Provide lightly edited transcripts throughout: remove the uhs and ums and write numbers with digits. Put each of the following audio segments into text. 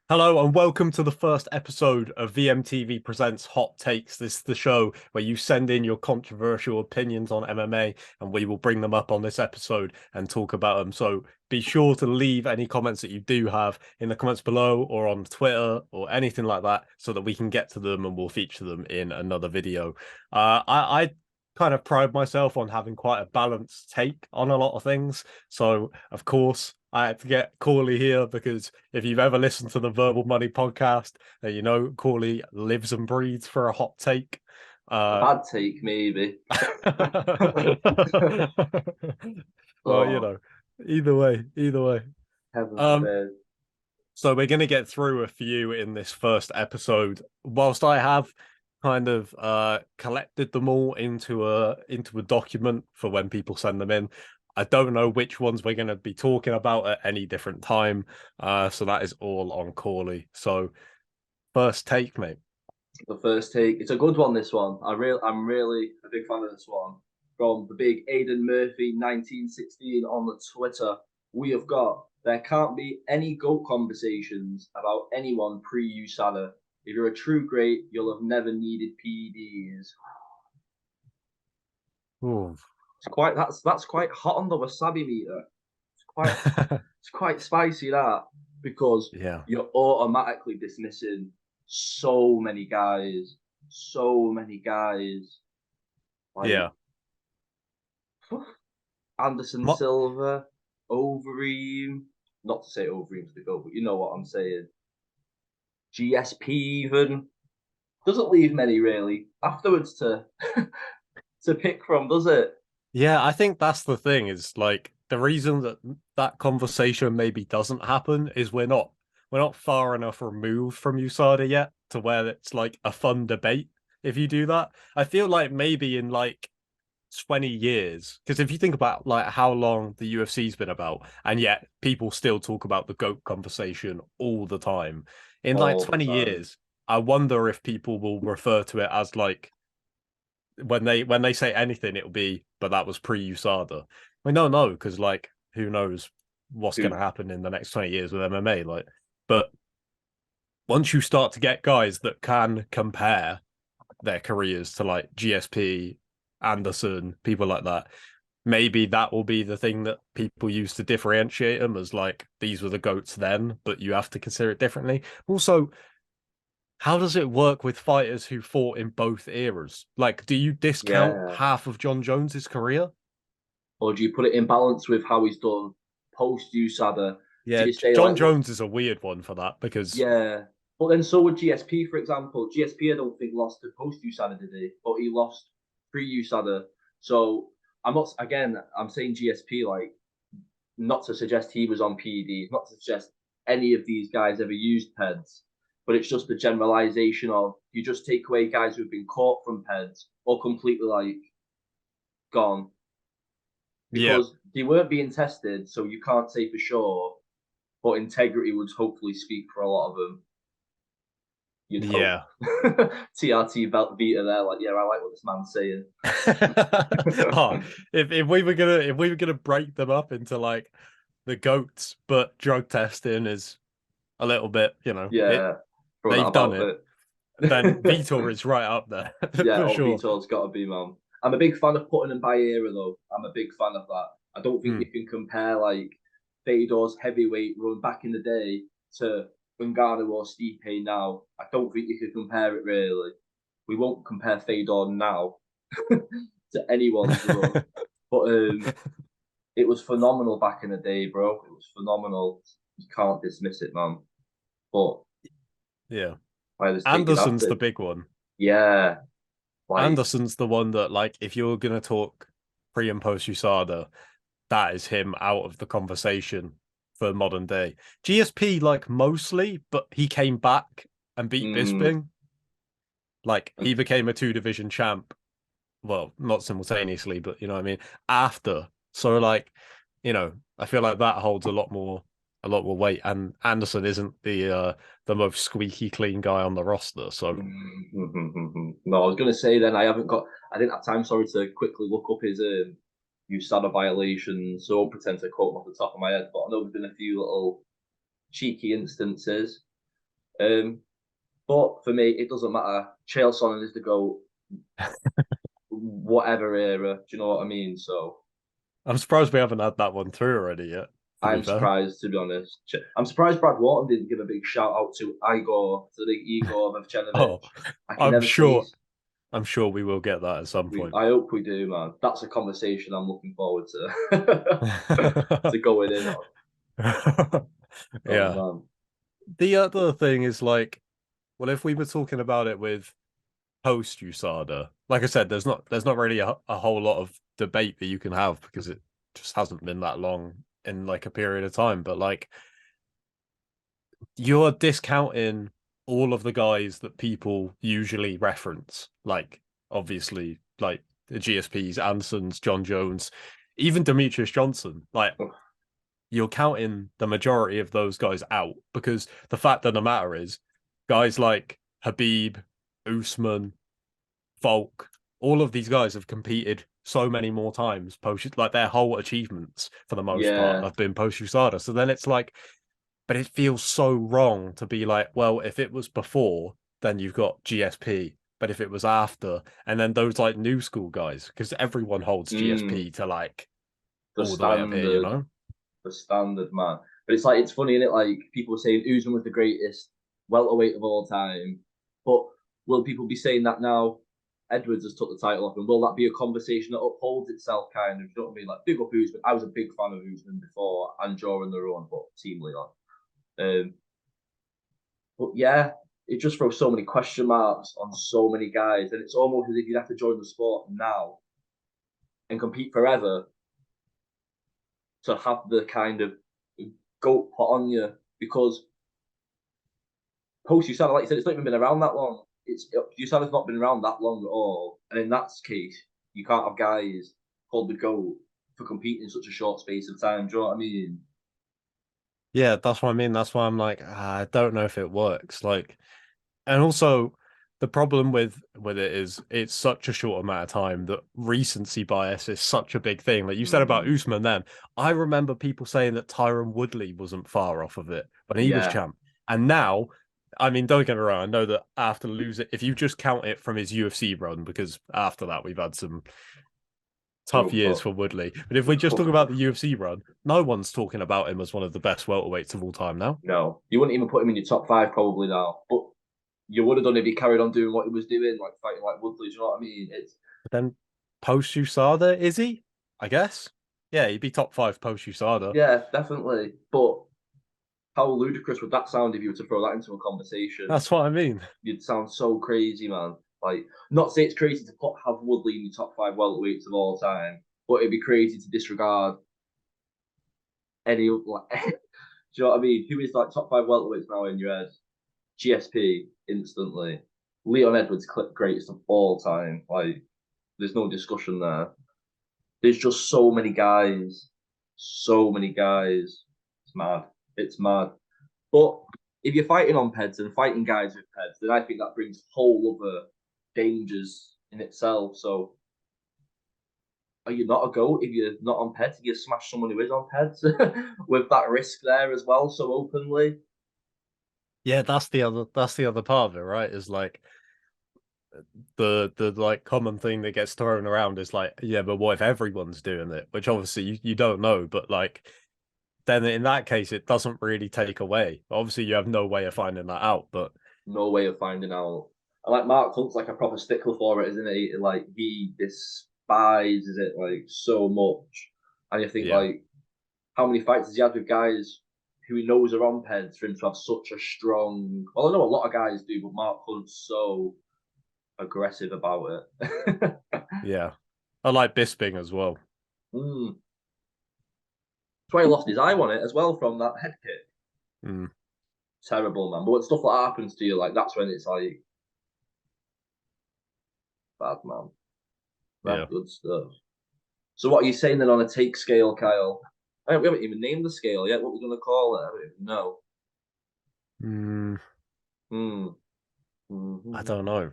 Hello and welcome to the first episode of VMTV Presents Hot Takes. This is the show where you send in your controversial opinions on MMA and we will bring them up on this episode and talk about them. So be sure to leave any comments that you do have in the comments below or on Twitter or anything like that so that we can get to them and we'll feature them in another video. I kind of pride myself on having quite a balanced take on a lot of things. So, of course, I had to get Cauley here because if you've ever listened to the Verbal Money podcast, you know Cauley lives and breathes for a hot take. A bad take, maybe. Well, Oh, either way. heaven Um, forbid. so we're going to get through a few in this first episode. Whilst I have kind of collected them all into a document for when people send them in, I don't know which ones we're going to be talking about at any different time. So that is all on Cauley. So first take, mate. The first take. It's a good one, this one. I'm really a big fan of this one. From the big Aidan Murphy 1916 on the Twitter. We have got there can't be any GOAT conversations about anyone pre-USADA. If you're a true great, you'll have never needed PEDs. Ooh. That's quite hot on the wasabi meter. Quite it's quite spicy, that, because Yeah. you're automatically dismissing so many guys like Yeah. Anderson Mo- Silva, Overeem. Not to say Overeem's the goal, but you know what I'm saying. GSP even doesn't leave many really afterwards to to pick from, does it? Yeah, I think that's the thing is like the reason that that conversation maybe doesn't happen is we're not far enough removed from USADA yet to where it's like a fun debate if you do that. I feel like maybe in like 20 years, because if you think about like how long the UFC's been about, and yet people still talk about the GOAT conversation all the time. In like All the 20 time. years, I wonder if people will refer to it as like when they say anything, it'll be, but that was pre-USADA. We don't know because like who knows what's going Who to happen in the next 20 years with MMA. Like, but once you start to get guys that can compare their careers to like GSP, Anderson, people like that, maybe that will be the thing that people use to differentiate them as like these were the goats then, but you have to consider it differently. Also, how does it work with fighters who fought in both eras? Like, do you discount yeah. half of John Jones's career? Or do you put it in balance with how he's done post USADA? Do Yeah, you say John like, look, Jones is a weird one for that because yeah, but then so would GSP, for example. GSP, I don't think lost to post USADA, did he? But he lost pre USADA. So I'm not again. I'm saying GSP like not to suggest he was on PEDs, not to suggest any of these guys ever used PEDs, but it's just the generalization of you just take away guys who've been caught from PEDs or completely like gone yeah, because they weren't being tested, so you can't say for sure. But integrity would hopefully speak for a lot of them. You'd hope. yeah. TRT belt Vita there, like, yeah, I like what this man's saying. Oh, if we were gonna break them up into like the goats, but drug testing is a little bit, Yeah, throw that they've done about it, it. then Vitor is right up there Yeah, for oh, sure. Vitor's got to be, man. I'm a big fan of putting him by era, though. I'm a big fan of that. I don't think Hmm. you can compare, like, Fedor's heavyweight run back in the day to Ngannou or Stipe now. I don't think you can compare it, really. We won't compare Fedor now to anyone's run. But it was phenomenal back in the day, bro. It was phenomenal. You can't dismiss it, man. But Yeah. why this take you'd have Anderson's to? the big one. Yeah, like Anderson's the one that, like, if you're gonna talk pre and post USADA, that is him out of the conversation for modern day. GSP, like, mostly, but he came back and beat mm, Bisping. Like, he became a two-division champ. Well, not simultaneously, but you know what I mean? After. So, like, I feel like that holds a lot more weight. And Anderson isn't the most squeaky clean guy on the roster. So no, I was gonna say then I didn't have time, sorry, to quickly look up his USADA violations, so I won't pretend to quote them off the top of my head, but I know there's been a few little cheeky instances. But for me, it doesn't matter. Chael Sonnen is the GOAT, whatever era. Do you know what I mean? So I'm surprised we haven't had that one through already yet, to be I'm fair. surprised, to be honest. I'm surprised Brad Wharton didn't give a big shout out to Igor, to the Igor Vevchenovic. Oh, I can I'm never say sure his. I'm sure we will get that at some point. I hope we do, man. That's a conversation I'm looking forward to to going in on. Oh Yeah. man, The other thing is like, well, if we were talking about it with post USADA, like I said, there's not really a whole lot of debate that you can have because it just hasn't been that long in like a period of time. But like you're discounting all of the guys that people usually reference, like obviously like the GSPs, Ansons, John Jones, even Demetrius Johnson. Like you're counting the majority of those guys out because the fact of the matter is, guys like Habib, Usman, Volk, all of these guys have competed so many more times post like their whole achievements for the most part yeah, have been post USADA. So then it's like, but it feels so wrong to be like, well, if it was before, then you've got GSP. But if it was after, and then those like new school guys, because everyone holds mm, GSP to like the all the way up here, you standard, know? the standard man. But it's like it's funny, isn't it? Like people saying Usman was the greatest welterweight of all time, but will people be saying that now? Edwards has took the title off, and will that be a conversation that upholds itself? Kind of, you know what I mean? Like big up Usman. I was a big fan of Usman before and during the run, but Team Leon. Um, but yeah, it just throws so many question marks on so many guys, and it's almost as if you'd have to join the sport now and compete forever to have the kind of goat put on you because post USADA, like you said, it's not even been around that long. It's USADA's not been around that long at all, and in that case, you can't have guys called the goat for competing in such a short space of time. Do you know what I mean? Yeah, that's what I mean. That's why I'm like, I don't know if it works. Like, and also the problem with it is it's such a short amount of time that recency bias is such a big thing. Like you said about Mm, Usman then, I remember people saying that Tyron Woodley wasn't far off of it when he was yeah, champ. And now, I mean, don't get me wrong, I know that after losing, if you just count it from his UFC run, because after that we've had some tough years for Woodley. But if we just talk about the UFC run, no one's talking about him as one of the best welterweights of all time now. no, you wouldn't even put him in your top five probably now, but you would have done if he carried on doing what he was doing, like fighting like Woodley. Do you know what I mean? It's But then post USADA, is he? I guess. Yeah, he'd be top five post USADA. yeah, definitely. But how ludicrous would that sound if you were to throw that into a conversation? That's what I mean. You'd sound so crazy, man. Like, not say it's crazy to have Woodley in your top five welterweights of all time, but it'd be crazy to disregard any like. Do you know what I mean? Who is like top five welterweights now in your head? GSP instantly. Leon Edwards, greatest of all time. Like, there's no discussion there. There's just so many guys, so many guys. It's mad. It's mad. But if you're fighting on peds and fighting guys with peds, then I think that brings whole other dangers in itself. So are you not a goat if you're not on peds? You smash someone who is on peds with that risk there as well, so openly. Yeah, that's the other part of it, right? Is like the like common thing that gets thrown around is like, yeah, but what if everyone's doing it? Which obviously you don't know, but like then in that case it doesn't really take away. Obviously you have no way of finding that out, but No way of finding out. And like Mark Hunt's like a proper stickler for it, isn't he? Like he despises it like so much. And you think yeah. like how many fights has he had with guys who he knows are on peds for him to have such a strong. Well, I know a lot of guys do, but Mark Hunt's so aggressive about it. Yeah. I like Bisping as well. Mm. That's why he lost his eye on it as well from that head kick. Mm, Terrible, man. But when stuff like that happens to you, like that's when it's like bad, man. Bad yeah. good stuff. So what are you saying then on a take scale, Kyle? We haven't even named the scale yet. What we're going to call it? I don't even know. Mm, Hmm. I Mm-hmm. don't know.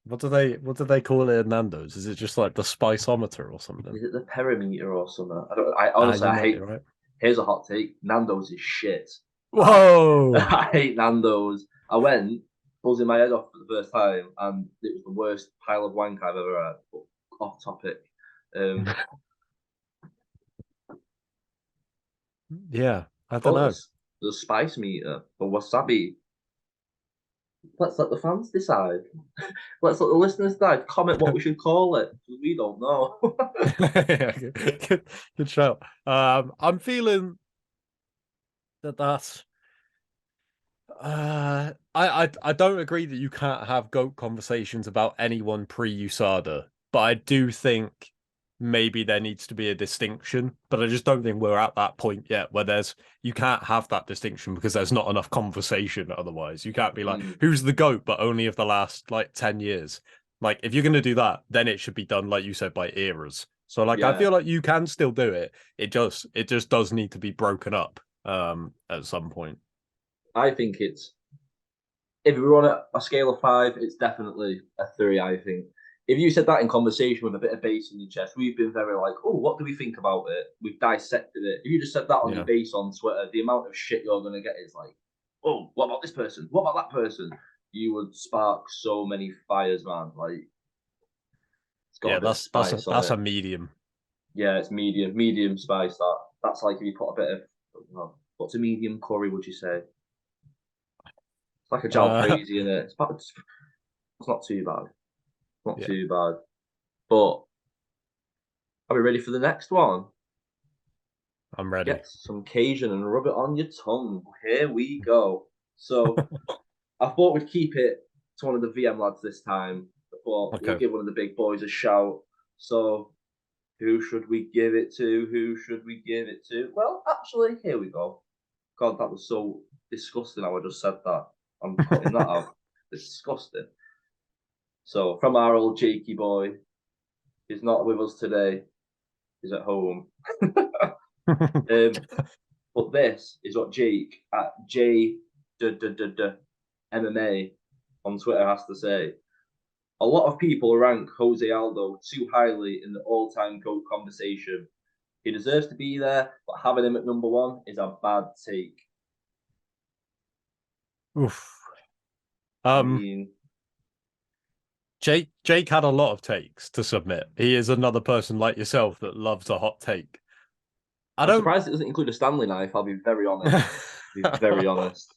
What do they call it in Nando's? Is it just like the spiceometer or something? Is it the perimeter or something? I don't. I Ah, honestly, you I might be hate. right. Here's a hot take: Nando's is shit. I Whoa! I hate Nando's. I went buzzing my head off for the first time, and it was the worst pile of wank I've ever had. But off topic. Um, Yeah, I don't oh, know. the spice meter for wasabi. Let's let the fans decide. Let's let the listeners decide. Comment what we should call it, because we don't know. Yeah, good shout. I'm feeling that's I don't agree that you can't have goat conversations about anyone pre-USADA, but I do think maybe there needs to be a distinction. But I just don't think we're at that point yet where you can't have that distinction because there's not enough conversation otherwise. You can't be like, Mm, who's the goat, but only of the last like 10 years. Like if you're gonna do that, then it should be done, like you said, by eras. So like I yeah, feel like you can still do it. It just does need to be broken up at some point. I think it's if we were on a scale of 5, it's definitely a 3. I think if you said that in conversation with a bit of bass in your chest, we've been very like, oh, what do we think about it? We've dissected it. If you just said that on your Yeah. base on Twitter, the amount of shit you're gonna get is like, oh, what about this person? What about that person? You would spark so many fires, man. Like it's got Yeah, a bit of spice on that's a it. medium. Yeah, it's medium spice. That's like if you put a bit of what's a medium curry? Would you say it's like a Uh jalfrezi in it? It's not too bad. Not yeah, too bad. But are we ready for the next one? I'm ready. Get some Cajun and rub it on your tongue. Here we go. So I thought we'd keep it to one of the VM lads this time. I thought we'll Okay. give one of the big boys a shout. So who should we give it to? Who should we give it to? Well, actually, here we go. God, that was so disgusting how I just said that. I'm cutting that out. Disgusting. So from our old Jakey boy, he's not with us today. He's at home. um, But this is what Jake at MMA on Twitter has to say. A lot of people rank Jose Aldo too highly in the all-time GOAT conversation. He deserves to be there, but having him at number one is a bad take. Oof. I Um, mean, Jake had a lot of takes to submit. He is another person like yourself that loves a hot take. I I'm don't surprised it doesn't include a Stanley knife. I'll be very honest. Be very honest.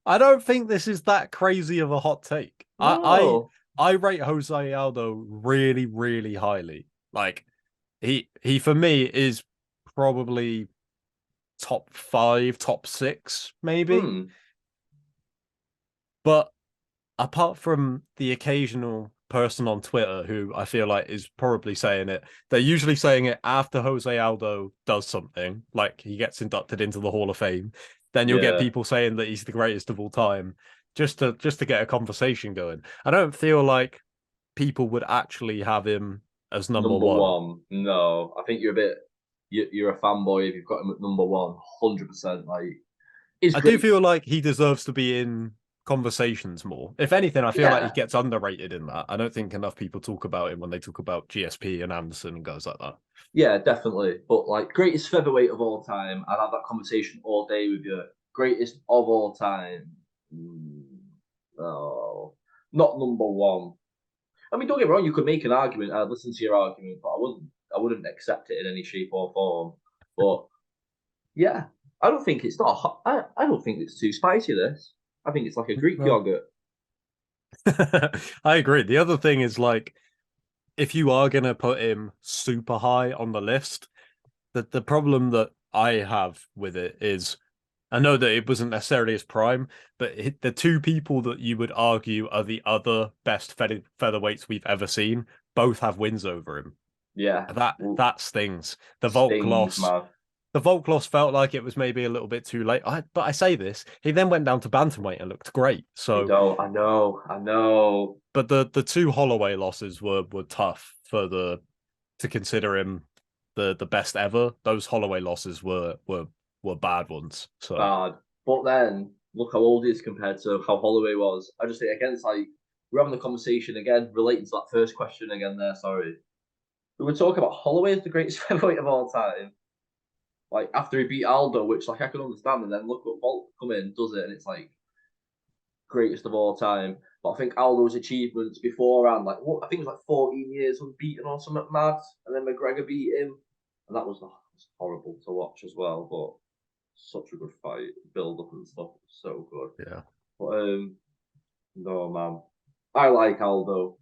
I don't think this is that crazy of a hot take. No. I rate Jose Aldo really, really highly. Like he for me is probably top five, top six, maybe. Hmm. But apart from the occasional person on Twitter who I feel like is probably saying it, they're usually saying it after Jose Aldo does something, like he gets inducted into the Hall of Fame. Then you'll get Yeah. people saying that he's the greatest of all time, just to get a conversation going. I don't feel like people would actually have him as number Number one. one. No. I think you're a bit. You're a fanboy if you've got him at number one. 100%. Like, it's I do great. feel like he deserves to be in conversations more. If anything, I feel like he Yeah. gets underrated in that. I don't think enough people talk about him when they talk about GSP and Anderson and guys like that. Yeah, definitely. But like greatest featherweight of all time, I'd have that conversation all day with you. Greatest of all time. No, not number one. I mean, don't get me wrong. You could make an argument. I'd listen to your argument, but I wouldn't. I wouldn't accept it in any shape or form. But yeah, I don't think it's not. I don't think it's too spicy. This. I think it's like a Greek No. yogurt. I agree. The other thing is like if you are gonna put him super high on the list, the problem that I have with it is I know that it wasn't necessarily his prime, but the two people that you would argue are the other best featherweights we've ever seen both have wins over him. Yeah, That stings. stings, man. The Volk loss felt like it was maybe a little bit too late. But I say this, he then went down to bantamweight and looked great. I So, know, I know, I know. but the two Holloway losses were tough for the to consider him the best ever. Those Holloway losses were bad ones. So Bad. But then look how old he is compared to how Holloway was. I just think again, it's like we're having the conversation again, relating to that first question again. There, sorry. We were talking about Holloway as the greatest featherweight of all time. Like after he beat Aldo, which like I can understand, and then look what Volk come in, does it, and it's like greatest of all time. But I think Aldo's achievements beforehand, like what I think it was like 14 years unbeaten or something mad, and then McGregor beat him, and that was horrible to watch as well. But such a good fight, build up and stuff, so good. Yeah. But no man, I like Aldo.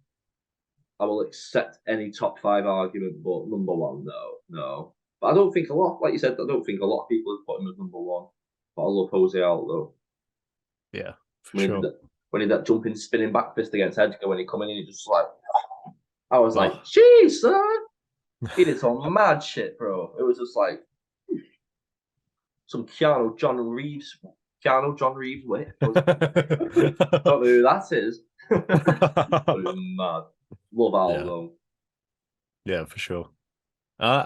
I will accept any top five argument, but number one, no. But I don't think a lot, like you said, I don't think a lot of people have put him as number one. But I love Jose Aldo. Yeah, for When he sure. did that, when he did that jumping, spinning back fist against Edgar, when he come in, he just like, I was like, jeez, son. He did some mad shit, bro. It was just like some Keanu John Reeves wit. Don't know who that is. But it was mad. Love Aldo. Yeah, for sure.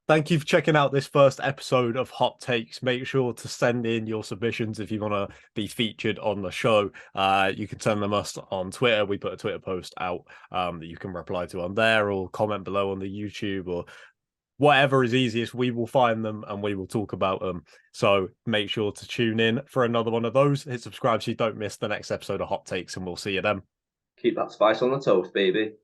Thank you for checking out this first episode of Hot Takes. Make sure to send in your submissions if you want to be featured on the show. You can send them us on Twitter. We put a Twitter post out that you can reply to on there, or comment below on the YouTube, or whatever is easiest. We will find them and we will talk about them. So make sure to tune in for another one of those. Hit subscribe so you don't miss the next episode of Hot Takes, and we'll see you then. Keep that spice on the toast, baby.